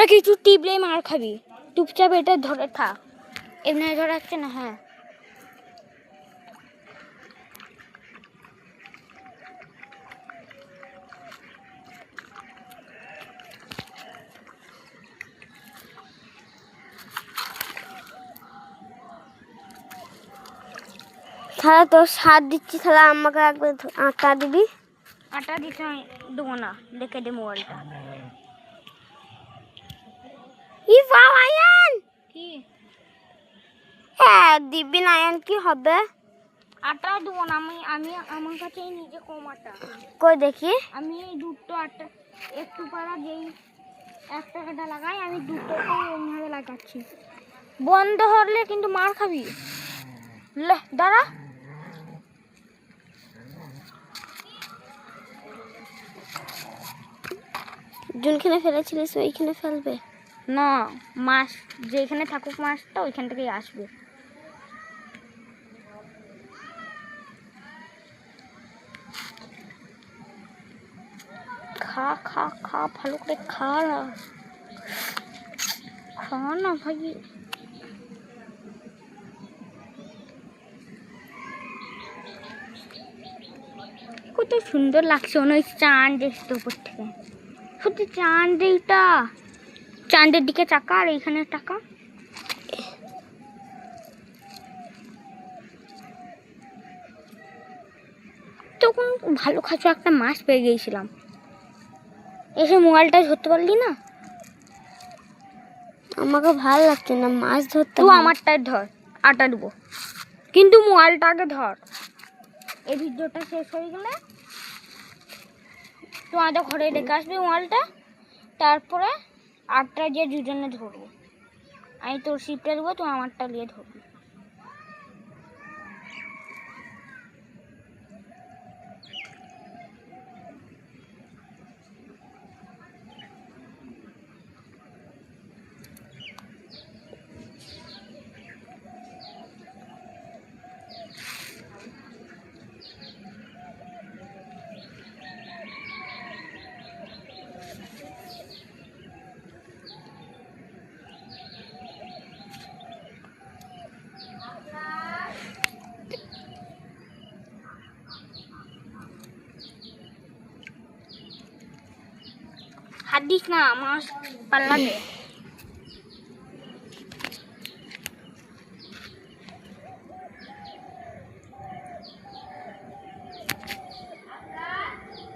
তোরা কিছু টিপলেই মার খাবি, চুপচাপ এটা ধরে থাক। এমনি ধরে যাচ্ছে না। হ্যাঁ তাহলে তোর সার দিচ্ছি, তাহলে আমাকে একবার আটা দিবি। আটা দিতে দেবো না, দেখে দে মোবাইলটা। ই বাবা আয়ান, কি হ্যাঁ দিবি না আয়ান, কি হবে? আটা দেবো না আমি, আমার কাছে নিজে কম আটা। কই দেখি। আমি এই দুটো আটা একটু পারা যেই 1 টাকাটা লাগাই, আমি দুটো এইভাবে লাগাচ্ছি। বন্ধ হলে কিন্তু মার খাবি। লে দাঁড়া। যোনখানে ফেলেছিলিস ওইখানে ফেলবে না, মাছ যেখানে থাকুক মাছটা ওইখান থেকেই আসবে। খা খা খা, ভালো করে খা না, খা না ভাই। কত সুন্দর লাগছে, মনে হয় চাঁদ এসছে উপর থেকে। সত্যি চাঁদ, এইটা চাঁদের দিকে টাকা আর এইখানে টাকা। তখন ভালো খাচ্ছ একটা মাছ পেয়ে গিয়েছিলাম, এসে মোবাইলটা ধরতে পারলি না। আমাকে ভালো লাগছে না মাছ ধরতে। তুই আমারটাই ধর, আটা দেবো, কিন্তু মোবাইলটা আগে ধর। এই ভিডিওটা শেষ হয়ে গেলে তোমাদের ঘরে রেখে আসবি মোবাইলটা, তারপরে আটটা যে দুজনে ধরবো। আমি তোর শিপটা দেবো, তুই আমারটা নিয়ে ধরবি। হাত দিস না, মাছ পাল্লা দে।